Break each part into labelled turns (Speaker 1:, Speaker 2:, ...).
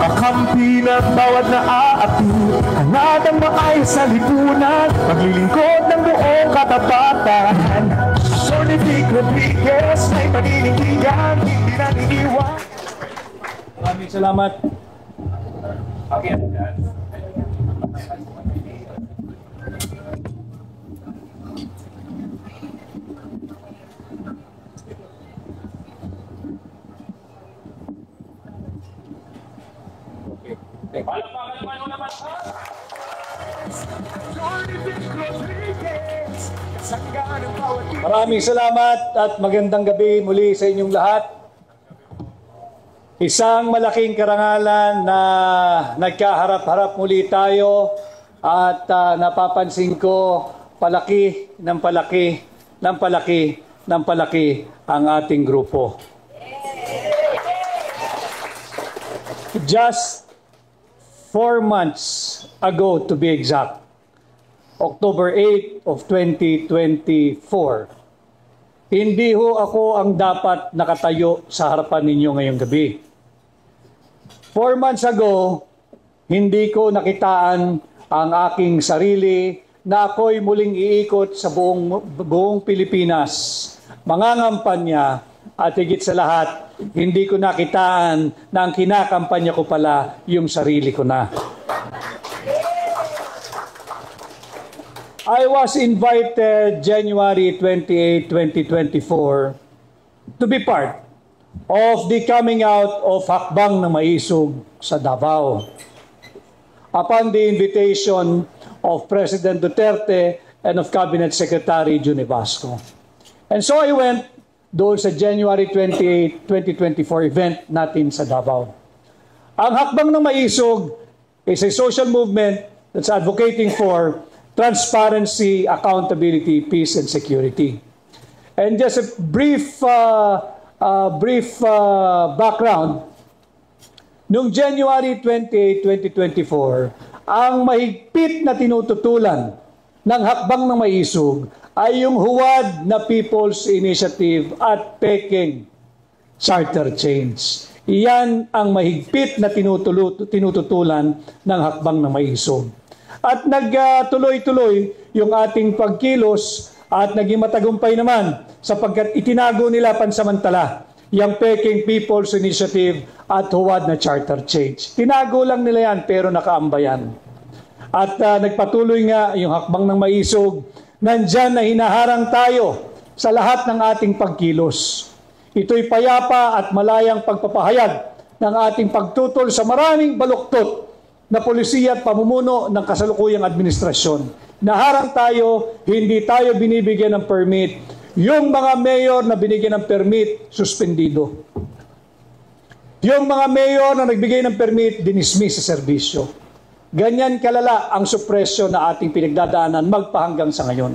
Speaker 1: kakampi ng bawat naaatid, hanadang maayos sa lipunan, paglilingkod ng buong katapatan. Attorney Vic Rodriguez, may paninindigan, hindi naniniwan.
Speaker 2: Maraming salamat. Okay. Maraming salamat at magandang gabi muli sa inyong lahat. Isang malaking karangalan na nagkaharap-harap muli tayo at napapansin ko palaki ng palaki ng palaki ng palaki ang ating grupo. Just 4 months ago to be exact, October 8 of 2024, hindi ho ako ang dapat nakatayo sa harapan ninyo ngayong gabi. 4 months ago, hindi ko nakitaan ang aking sarili na ako'y muling iikot sa buong Pilipinas, mangangampanya, at higit sa lahat, hindi ko nakitaan na ang kinakampanya ko pala yung sarili ko na. I was invited January 28, 2024 to be part of the coming out of Hakbang ng Maisog sa Davao upon the invitation of President Duterte and of Cabinet Secretary Juni Basco. And so I went doon sa January 28, 2024 event natin sa Davao. Ang Hakbang ng Maisog is a social movement that's advocating for transparency, accountability, peace, and security. And just a brief background, noong January 28, 2024, ang mahigpit na tinututulan ng Hakbang ng Maisog ay yung huwad na People's Initiative at Peking Charter Change. Iyan ang mahigpit na tinututulan ng Hakbang ng Maisog. At nagtuloy-tuloy yung ating pagkilos at naging matagumpay naman sapagkat itinago nila pansamantala yung Peking People's Initiative at huwad na Charter Change. Tinago lang nila yan pero nakaambayan. At nagpatuloy nga yung Hakbang ng Maisog, nandyan na hinaharang tayo sa lahat ng ating pagkilos. Ito'y payapa at malayang pagpapahayag ng ating pagtutol sa maraming baluktot na polisiya at pamumuno ng kasalukuyang administrasyon. Naharang tayo, hindi tayo binibigyan ng permit. Yung mga mayor na binigyan ng permit, suspendido. Yung mga mayor na nagbigay ng permit, dinismiss sa serbisyo. Ganyan kalala ang supresyon na ating pinagdadaanan magpahanggang sa ngayon.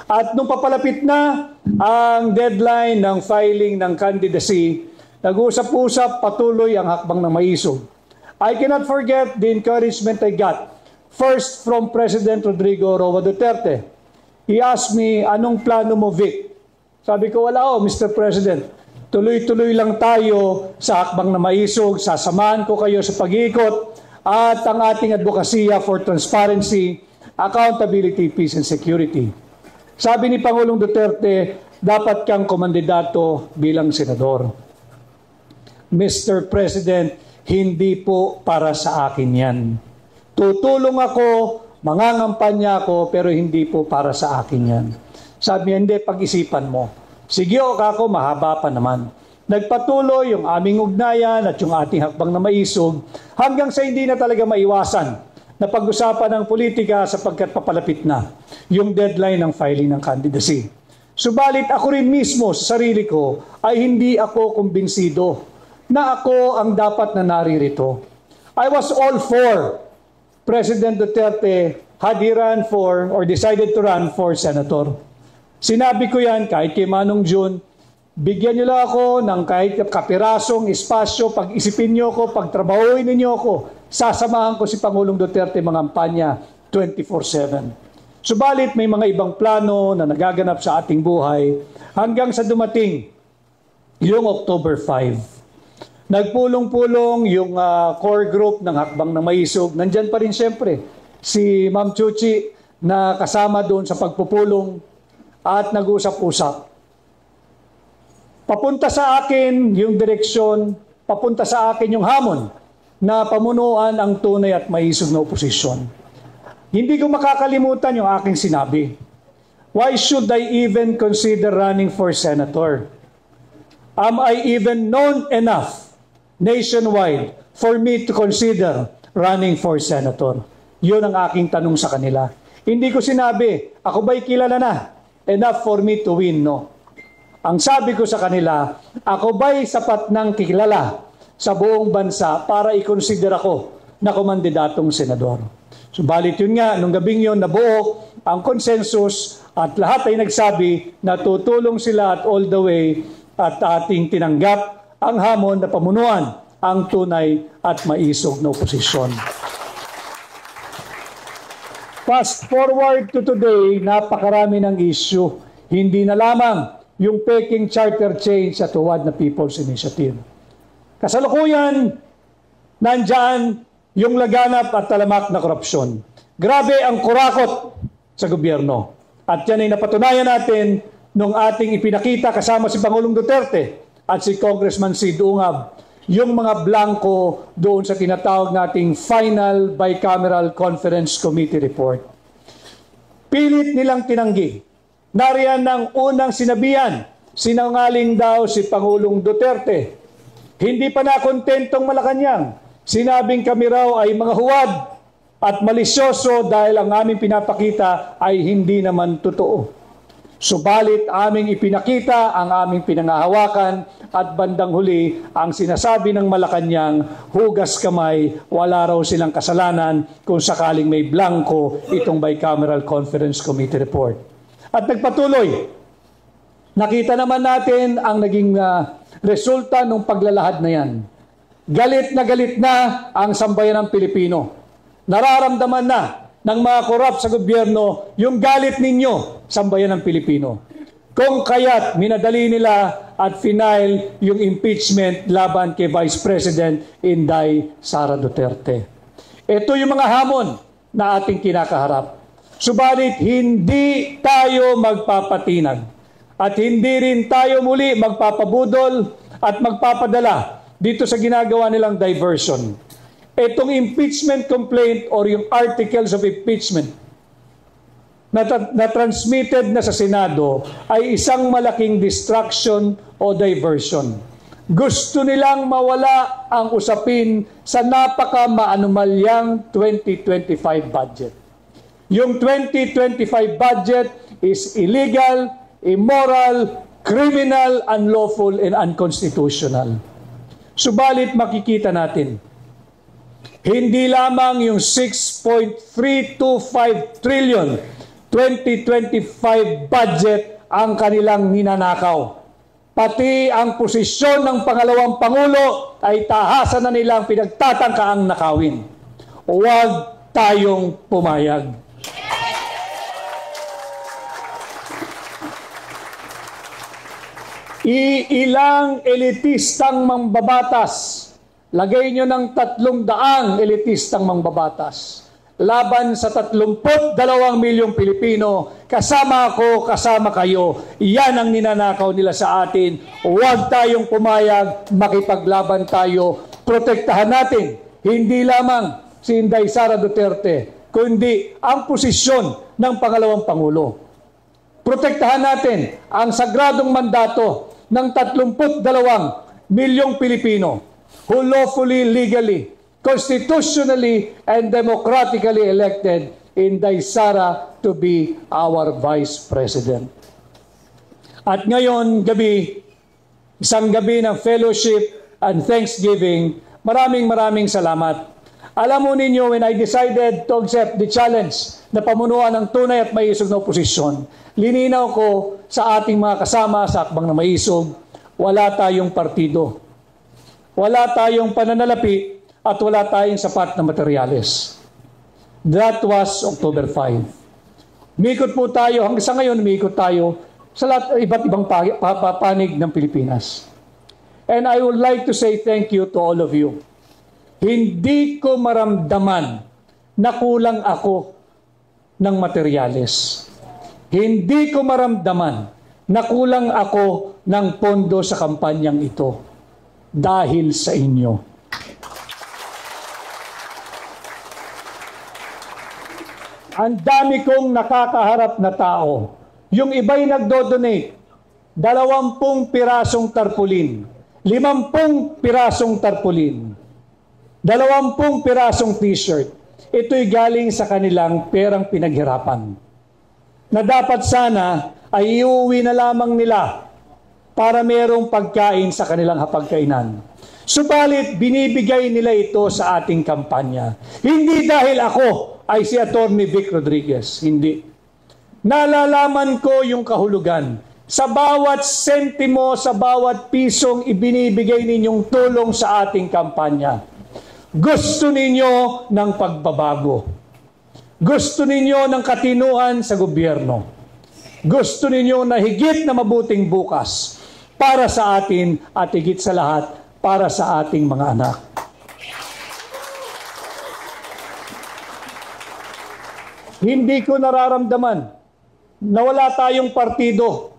Speaker 2: At nung papalapit na ang deadline ng filing ng candidacy, nag-usap-usap patuloy ang Hakbang ng Maisog. I cannot forget the encouragement I got. First from President Rodrigo Roa Duterte. He asked me, anong plano mo, Vic? Sabi ko, wala Mr. President. Tuloy-tuloy lang tayo sa Hakbang ng Maisog. Sasamahan ko kayo sa pag-iikot at ang ating advokasya for transparency, accountability, peace, and security. Sabi ni Pangulong Duterte, dapat kang komandidato bilang senador. Mr. President, hindi po para sa akin yan. Tutulong ako, mangangampanya ako, pero hindi po para sa akin yan. Sabi niya, hindi, pag-isipan mo. Sige ako, mahaba pa naman. Nagpatuloy yung aming ugnayan at yung ating Hakbang na Maisog hanggang sa hindi na talaga maiwasan na pag-usapan ng politika sapagkat papalapit na yung deadline ng filing ng candidacy. Subalit ako rin mismo sa sarili ko ay hindi ako kumbinsido na ako ang dapat na naririto. I was all for President Duterte had he run for or decided to run for senator. Sinabi ko yan kahit kay Manong June, bigyan niyo lang ako ng kahit kapirasong espasyo, pag-isipin niyo ako, pagtrabahuin ninyo ako, sasamahan ko si Pangulong Duterte mangampanya 24/7. Subalit may mga ibang plano na nagaganap sa ating buhay hanggang sa dumating yung October 5. Nagpulong-pulong yung core group ng Hakbang ng Maisog. Nandyan pa rin siyempre si Ma'am Chuchi na kasama doon sa pagpupulong at nag-usap-usap. Papunta sa akin yung direksyon, papunta sa akin yung hamon na pamunuan ang tunay at maisog na oposisyon. Hindi ko makakalimutan yung aking sinabi. Why should I even consider running for senator? Am I even known enough nationwide for me to consider running for senator? Yun ang aking tanong sa kanila. Hindi ko sinabi, ako ba'y kilala na? Enough for me to win, no. Ang sabi ko sa kanila, ako ba'y sapat ng kilala sa buong bansa para i-consider ako na kumandidatong senador? Subalit yun nga, nung gabing yun, nabuo ang consensus at lahat ay nagsabi na tutulong sila at all the way at ating tinanggap ang hamon na pamunuan ang tunay at maisog na oposisyon. Fast forward to today, napakarami ng issue. Hindi na lamang yung Peking Charter change at huwad na People's Initiative. Kasalukuyan, nandyan yung laganap at talamak na korupsyon. Grabe ang kurakot sa gobyerno. At yan ay napatunayan natin nung ating ipinakita kasama si Pangulong Duterte at si Congressman Sid Ungab, yung mga blanco doon sa tinatawag nating Final Bicameral Conference Committee Report. Pilit nilang tinanggi. Nariyan ng unang sinabihan, sinungaling daw si Pangulong Duterte. Hindi pa nakontentong Malacanang. Sinabing kami raw ay mga huwad at malisyoso dahil ang aming pinapakita ay hindi naman totoo. Subalit aming ipinakita ang aming pinangahawakan at bandang huli ang sinasabi ng Malacanang, hugas kamay, wala raw silang kasalanan kung sakaling may blanco itong Bicameral Conference Committee Report. At nagpatuloy, nakita naman natin ang naging resulta ng paglalahad na yan. Galit na ang sambayan ng Pilipino. Nararamdaman na ng mga korap sa gobyerno yung galit ninyo, sambayan ng Pilipino. Kung kaya't minadali nila at final yung impeachment laban kay Vice President Inday Sara Duterte. Ito yung mga hamon na ating kinakaharap. Subalit hindi tayo magpapatinag at hindi rin tayo muli magpapabudol at magpapadala dito sa ginagawa nilang diversion. Itong impeachment complaint or yung articles of impeachment na transmitted na sa Senado ay isang malaking distraction o diversion. Gusto nilang mawala ang usapin sa napaka-maanumalyang 2025 budget. Yung 2025 budget is illegal, immoral, criminal, unlawful, and unconstitutional. Subalit makikita natin, hindi lamang yung 6.325 trillion 2025 budget ang kanilang ninanakaw. Pati ang posisyon ng pangalawang Pangulo ay tahasan na nilang pinagtatangkaang nakawin. Huwag tayong pumayag. Ilang elitistang mambabatas, lagay nyo ng 300 elitistang mambabatas laban sa 32 milyong Pilipino, kasama ako, kasama kayo. Yan ang ninanakaw nila sa atin. Huwag tayong pumayag, makipaglaban tayo. Protektahan natin, hindi lamang si Inday Sara Duterte, kundi ang posisyon ng pangalawang Pangulo. Protektahan natin ang sagradong mandato ng 32 milyong Pilipino who lawfully, legally, constitutionally, and democratically elected Inday Sara to be our Vice President. At ngayon gabi, isang gabi ng fellowship and thanksgiving, maraming salamat. Alam mo ninyo, when I decided to accept the challenge na pamunuan ng tunay at maisog na oposisyon, lininaw ko sa ating mga kasama sa Hakbang na Maisog, wala tayong partido, wala tayong pananalapi, at wala tayong sapat na materyales. That was October 5. Umikot po tayo, hanggang sa ngayon umikot tayo sa iba't ibang panig ng Pilipinas. And I would like to say thank you to all of you. Hindi ko maramdaman na kulang ako ng materyales. Hindi ko maramdaman na kulang ako ng pondo sa kampanyang ito dahil sa inyo. Ang dami kong nakakaharap na tao. Yung iba'y nagdo-donate, 20 pirasong tarpaulin, 50 pirasong tarpaulin, 20 pirasong t-shirt. Ito'y galing sa kanilang perang pinaghirapan. Na dapat sana ay iuwi na lamang nila para merong pagkain sa kanilang hapagkainan. Subalit, binibigay nila ito sa ating kampanya. Hindi dahil ako ay si Atty. Vic Rodriguez. Hindi. Nalalaman ko yung kahulugan. Sa bawat sentimo, sa bawat pisong ibinibigay ninyong tulong sa ating kampanya. Gusto ninyo ng pagbabago. Gusto ninyo ng katinuan sa gobyerno. Gusto ninyo na higit na mabuting bukas para sa atin at higit sa lahat para sa ating mga anak. Hindi ko nararamdaman na wala tayong partido.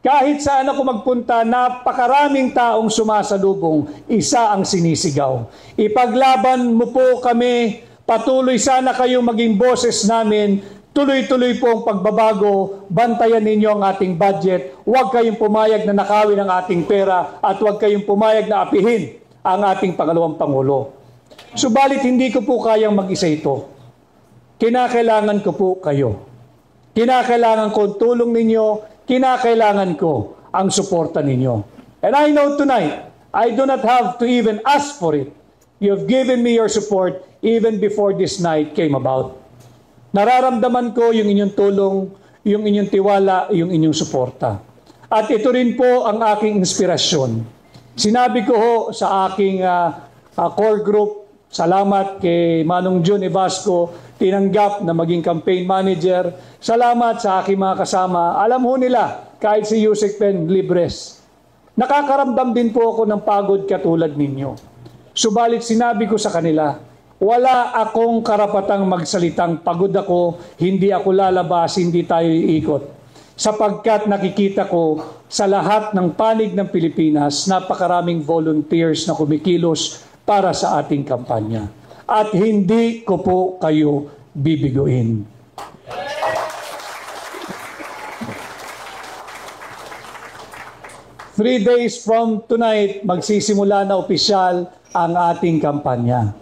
Speaker 2: Kahit saan ako magpunta, napakaraming taong sumasalubong, isa ang sinisigaw. Ipaglaban mo po kami, patuloy sana kayong maging boses namin, tuloy-tuloy po ang pagbabago, bantayan ninyo ang ating budget, huwag kayong pumayag na nakawin ang ating pera, at huwag kayong pumayag na apihin ang ating pangalawang Pangulo. Subalit hindi ko po kayang mag-isa ito. Kinakailangan ko po kayo. Kinakailangan ko ang tulong ninyo, kinakailangan ko ang suporta ninyo. And I know tonight, I do not have to even ask for it. You have given me your support even before this night came about. Nararamdaman ko yung inyong tulong, yung inyong tiwala, yung inyong suporta. At ito rin po ang aking inspirasyon. Sinabi ko ho sa aking core group, salamat kay Manong Jun Evasco, tinanggap na maging campaign manager. Salamat sa aking mga kasama. Alam ho nila, kahit si Yusek Pen Libres, nakakaramdam din po ako ng pagod katulad ninyo. Subalit sinabi ko sa kanila, wala akong karapatang magsalitang pagod ako, hindi ako lalabas, hindi tayo iikot. Sapagkat nakikita ko sa lahat ng panig ng Pilipinas, napakaraming volunteers na kumikilos para sa ating kampanya. At hindi ko po kayo bibiguin. Three days from tonight, magsisimula na opisyal ang ating kampanya.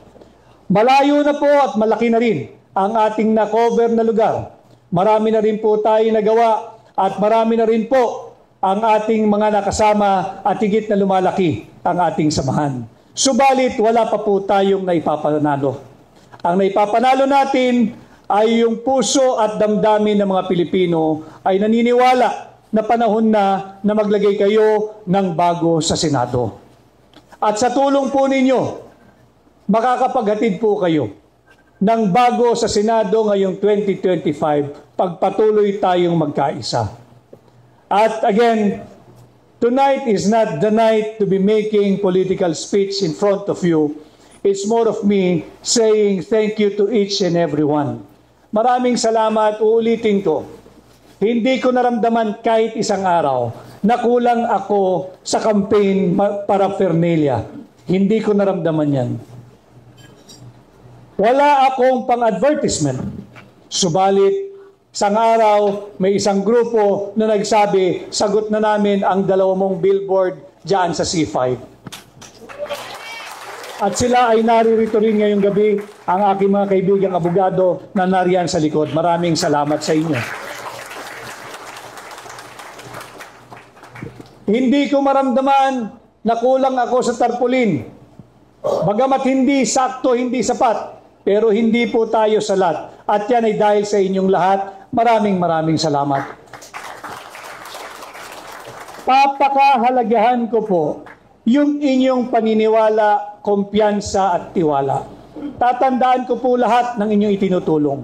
Speaker 2: Malayo na po at malaki na rin ang ating na-cover na lugar. Marami na rin po tayo nagawa at marami na rin po ang ating mga nakasama at higit na lumalaki ang ating samahan. Subalit, wala pa po tayong naipapanalo. Ang naipapanalo natin ay yung puso at damdamin ng mga Pilipino ay naniniwala na panahon na maglagay kayo ng bago sa Senado. At sa tulong po ninyo, makakapaghatid po kayo ng bago sa Senado ngayong 2025 pagpatuloy tayong magkaisa. At again, tonight is not the night to be making political speech in front of you. It's more of me saying thank you to each and every one. Maraming salamat, uulitin ko. Hindi ko naramdaman kahit isang araw na kulang ako sa campaign paraphernalia. Hindi ko naramdaman yan. Wala akong pang-advertisement. Subalit, isang araw, may isang grupo na nagsabi, sagot na namin ang 2 billboard dyan sa C5. At sila ay naririto rin ngayong gabi, ang aking mga kaibigang abogado na nariyan sa likod. Maraming salamat sa inyo. Hindi ko maramdaman na kulang ako sa tarpaulin. Bagamat hindi sakto, hindi sapat, pero hindi po tayo salat. At yan ay dahil sa inyong lahat. Maraming salamat. Papakahalagahan ko po yung inyong paniniwala, kumpiyansa at tiwala. Tatandaan ko po lahat ng inyong itinutulong.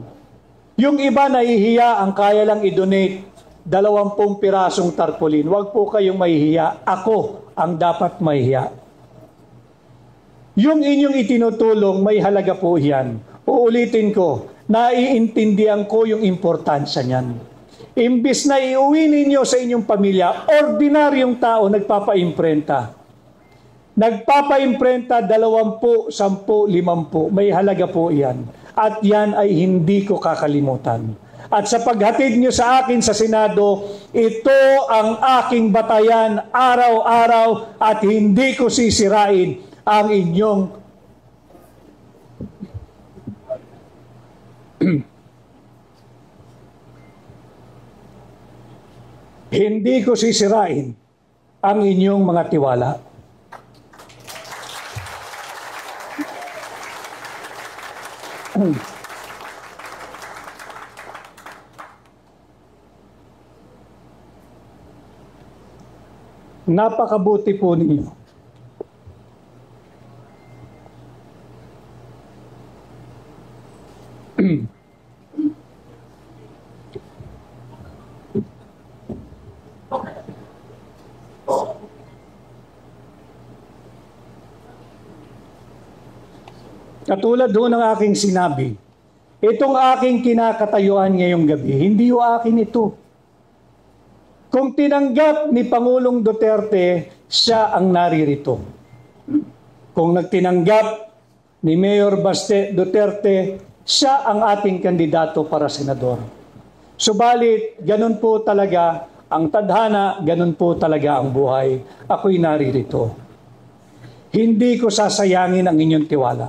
Speaker 2: Yung iba nahihiya ang kaya lang i-donate 20 pirasong tarpaulin. Huwag po kayong mahihiya. Ako ang dapat mahiya. Yung inyong itinutulong, may halaga po yan. Uulitin ko, naiintindihan ko yung importansya niyan. Imbis na iuwi ninyo sa inyong pamilya, ordinaryong tao nagpapaimprenta. Nagpapaimprenta 20, 10, 50, may halaga po yan. At yan ay hindi ko kakalimutan. At sa paghatid nyo sa akin sa Senado, ito ang aking batayan araw-araw at hindi ko sisirain ang inyong hindi ko sisirain ang inyong mga tiwala. Napakabuti po ninyo. Katulad ho ng aking sinabi, itong aking kinakatayuan ngayong gabi, hindi ho akin ito. Kung tinanggap ni Pangulong Duterte, siya ang naririto. Kung nagtinanggap ni Mayor Baste Duterte, siya ang ating kandidato para senador. Subalit, ganun po talaga ang tadhana, ganun po talaga ang buhay. Ako'y naririto. Hindi ko sasayangin ang inyong tiwala.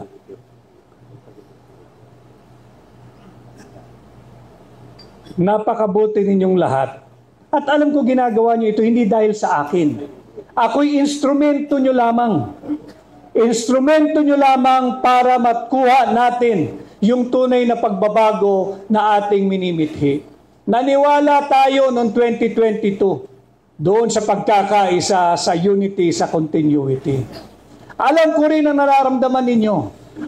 Speaker 2: Napakabuti ninyong lahat. At alam ko ginagawa niyo ito hindi dahil sa akin. Ako'y instrumento nyo lamang. Instrumento nyo lamang para matkuha natin yung tunay na pagbabago na ating minimithi. Naniwala tayo noong 2022 doon sa pagkakaisa, sa unity, sa continuity. Alam ko rin ang nararamdaman ninyo.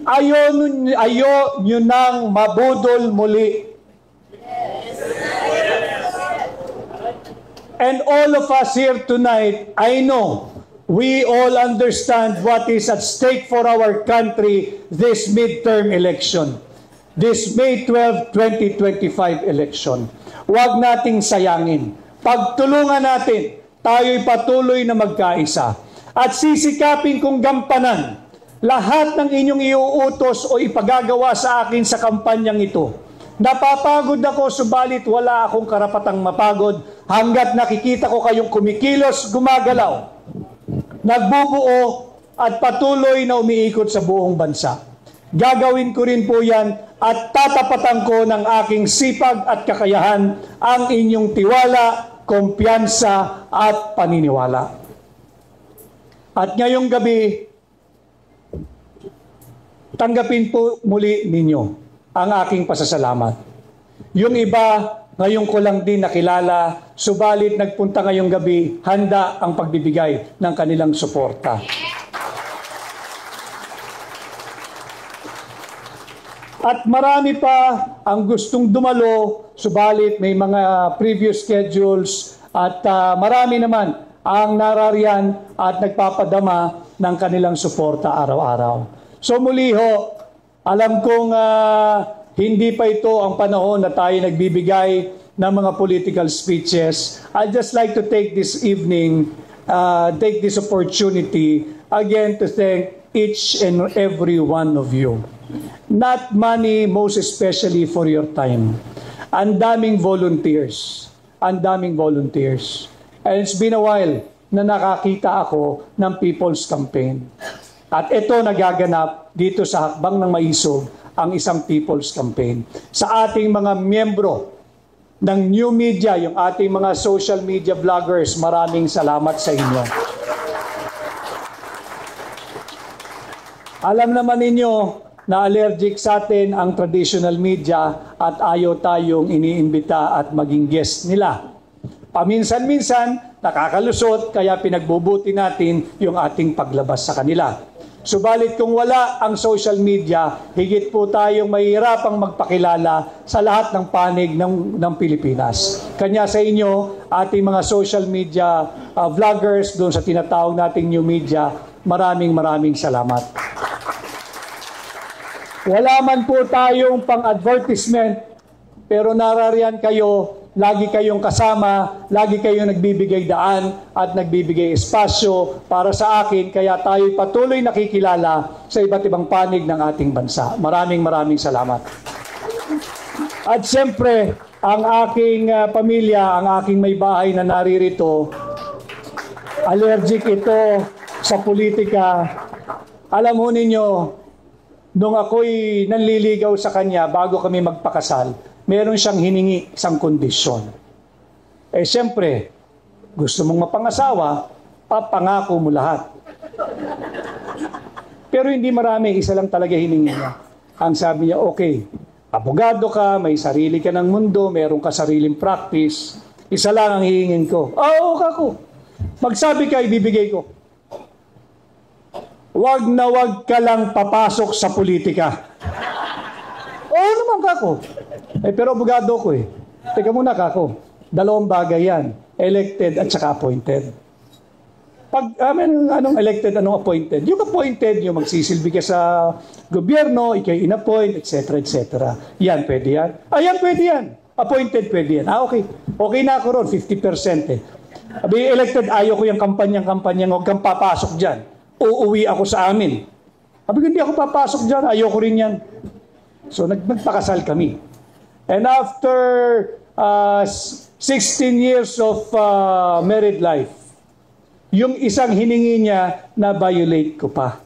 Speaker 2: Ayaw nyo nang mabudol muli. And all of us here tonight, I know, we all understand what is at stake for our country this midterm election. This May 12, 2025 election. Huwag nating sayangin. Pagtulungan natin, tayo'y patuloy na magkaisa. At sisikapin kong gampanan lahat ng inyong iuutos o ipagagawa sa akin sa kampanyang ito. Napapagod ako, subalit wala akong karapatang mapagod hanggat nakikita ko kayong kumikilos, gumagalaw, nagbubuo at patuloy na umiikot sa buong bansa. Gagawin ko rin po yan at tatapatan ko ng aking sipag at kakayahan ang inyong tiwala, kumpiyansa at paniniwala. At ngayong gabi, tanggapin po muli ninyo ang aking pasasalamat. Yung iba, ngayon ko lang din nakilala, subalit nagpunta ngayong gabi, handa ang pagbibigay ng kanilang suporta. At marami pa ang gustong dumalo, subalit may mga previous schedules at marami naman ang narariyan at nagpapadama ng kanilang suporta araw-araw. So muli ho, alam kong hindi pa ito ang panahon na tayo nagbibigay ng mga political speeches. I'd just like to take this evening, take this opportunity again to thank each and every one of you. Not money, most especially for your time. Ang daming volunteers. Ang daming volunteers. And it's been a while na nakakita ako ng People's Campaign. At ito nagaganap dito sa Hakbang ng Maisog, ang isang People's Campaign. Sa ating mga miyembro ng new media, yung ating mga social media vloggers, maraming salamat sa inyo. Alam naman ninyo na allergic sa atin ang traditional media at ayaw tayong iniimbita at maging guest nila. Paminsan-minsan, nakakalusot, kaya pinagbubuti natin yung ating paglabas sa kanila. Subalit kung wala ang social media, higit po tayong mahihirapang magpakilala sa lahat ng panig ng Pilipinas. Kanya sa inyo, ating mga social media vloggers doon sa tinatawag nating new media, maraming salamat. Wala man po tayong pang-advertisement, pero narariyan kayo, lagi kayong kasama, lagi kayong nagbibigay daan at nagbibigay espasyo para sa akin, kaya tayo patuloy nakikilala sa iba't ibang panig ng ating bansa. Maraming salamat. At siyempre, ang aking pamilya, ang aking may bahay na naririto, allergic ito sa politika. Alam mo ninyo, nung ako'y nanliligaw sa kanya bago kami magpakasal, meron siyang hiningi isang kondisyon. Eh siyempre, gusto mong mapangasawa, papangako mo lahat. Pero hindi marami, isa lang talaga hiningi niya. Ang sabi niya, okay, abogado ka, may sarili ka ng mundo, meron ka sariling practice, isa lang ang hihingin ko. Oo, kako. Magsabi ka, ibibigay ko. Wag na wag ka lang papasok sa politika. Oo naman, kako. Pero abogado ko eh. Teka muna, kako. Dalawang bagay yan. Elected at saka appointed. Pag anong elected, anong appointed? Yung appointed, yung magsisilbi ka sa gobyerno, ikay inappoint, etc. Yan, pwede yan. Yan, pwede yan. Appointed, pwede yan. Okay. Okay na ako ron, 50% eh. Sabi, elected, ayaw ko yung kampanyang, huwag kang papasok dyan. Uuwi ako sa amin. Sabi, hindi ako papasok dyan, ayaw ko rin yan. So, nagpakasal kami. And after 16 years of married life, yung isang hiningi niya na violate ko pa.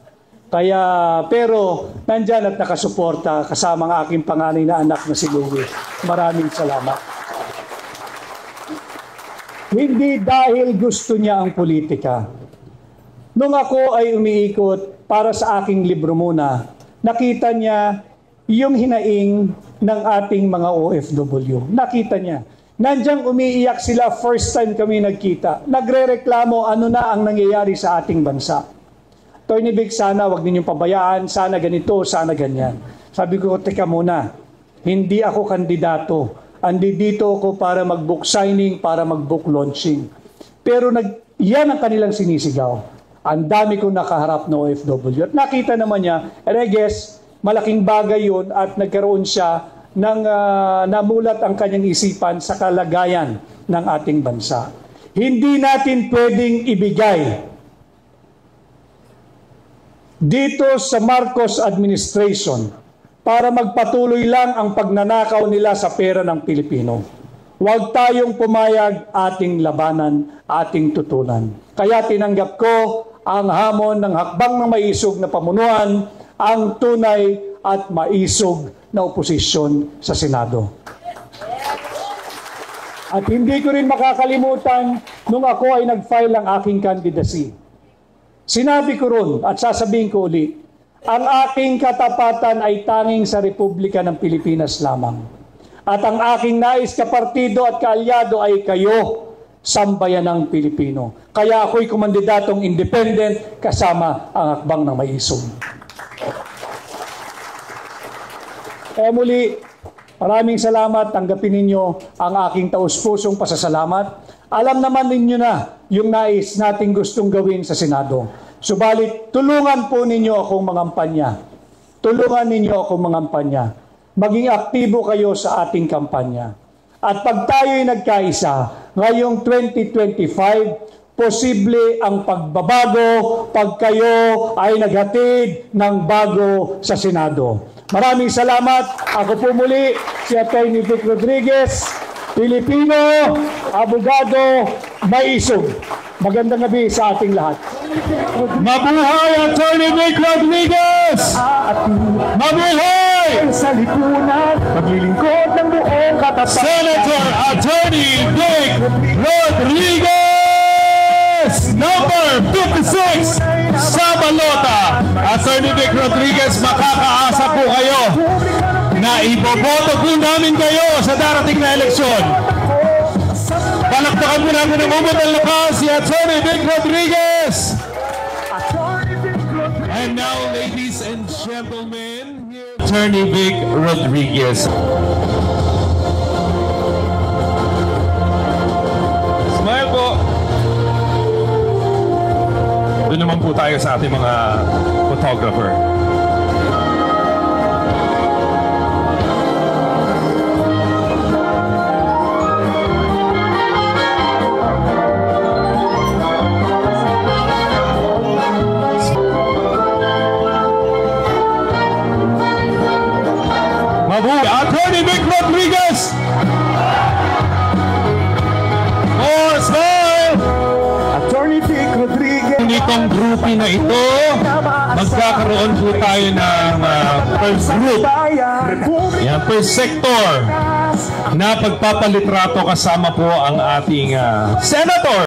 Speaker 2: Kaya, pero nandyan at nakasuporta kasama ang aking panganay na anak na si Louie. Maraming salamat. Hindi dahil gusto niya ang politika. Nung ako ay umiikot para sa aking libro muna, nakita niya yung hinaing ng ating mga OFW. Nakita niya. Nandiyan umiiyak sila first time kami nagkita. Nagrereklamo ano na ang nangyayari sa ating bansa. Attorney Vic, sana wag ninyong pabayaan, sana ganito, sana ganyan. Sabi ko, teka muna, hindi ako kandidato. Andi dito ako para mag-book signing, para mag-book launching. Pero yan ang kanilang sinisigaw. Ang dami kong nakaharap na OFW. At nakita naman niya, and I guess, malaking bagay yun at nagkaroon siya ng namulat ang kanyang isipan sa kalagayan ng ating bansa. Hindi natin pwedeng ibigay dito sa Marcos administration para magpatuloy lang ang pagnanakaw nila sa pera ng Pilipino. Huwag tayong pumayag, ating labanan, ating tutulan. Kaya tinanggap ko ang hamon ng hakbang ng maisog na pamunuan, ang tunay at maisog na oposisyon sa Senado. At hindi ko rin makakalimutan nung ako ay nag-file ang aking candidacy. Sinabi ko ron at sasabihin ko uli, ang aking katapatan ay tanging sa Republika ng Pilipinas lamang. At ang aking nais kapartido at kaalyado ay kayo, sambayanang Pilipino. Kaya ako'y kumandidatong independent kasama ang hakbang ng maisog. Kaya muli, maraming salamat. Tanggapin ninyo ang aking taus-pusong pasasalamat. Alam naman ninyo na yung nais nating gustong gawin sa Senado. Subalit, tulungan po ninyo akong mangampanya. Tulungan ninyo akong mangampanya. Maging aktibo kayo sa ating kampanya. At pag tayo'y nagkaisa, ngayong 2025, posible ang pagbabago pag kayo ay naghatid ng bago sa Senado. Maraming salamat. Ako po muli, si Atty. Vic Rodriguez, Pilipino, abogado, maisog. Magandang gabi sa ating lahat.
Speaker 3: Mabuhay Atty. Vic Rodriguez! Mabuhay!
Speaker 1: Sa lipunan, maglilingkod ng buong katapatan.
Speaker 3: Senator Atty. Vic Rodriguez! Number 56 sa balota. Atty. Vic Rodriguez, makakaasa po kayo na iboboto po namin kayo sa darating na eleksyon. Palakpakan po natin ang umutal na pa si Atty. Vic Rodriguez. And now gentlemen, here Attorney Vic Rodriguez. Smile po. Doon naman po tayo sa ating mga photographer. Mabuhay Attorney Vic Rodriguez! More smile!
Speaker 1: Attorney Vic Rodriguez.
Speaker 3: Nitong groupie na ito, magkakaroon po tayo ng first group, yan, first sector, na pagpapalitrato kasama po ang ating Senator.